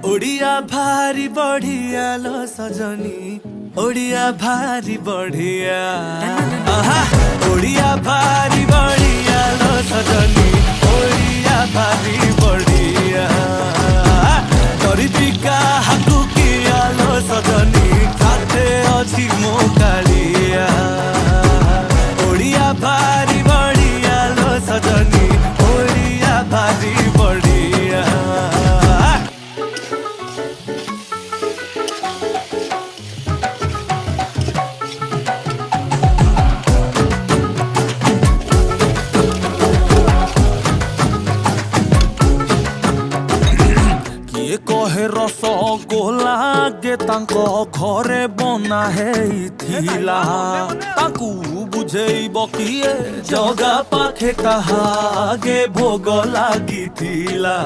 ओडिया भारी बढ़िया लो सजनी ओडिया भारी बढ़िया आहा ओडिया भारी बढ़िया लो सजनी ओडिया भारी बढ़िया गरिबिका हाकु किया लो सजनी साथे अछि मो कालिया ओडिया भारी बढ़िया लो सजनी ओडिया भारी बढ़िया कहे रस गोला गे तांको घरे बना हेइथिला ताकू बुझेइब किए जगा पाखे कहा गे भोग लागिथिला।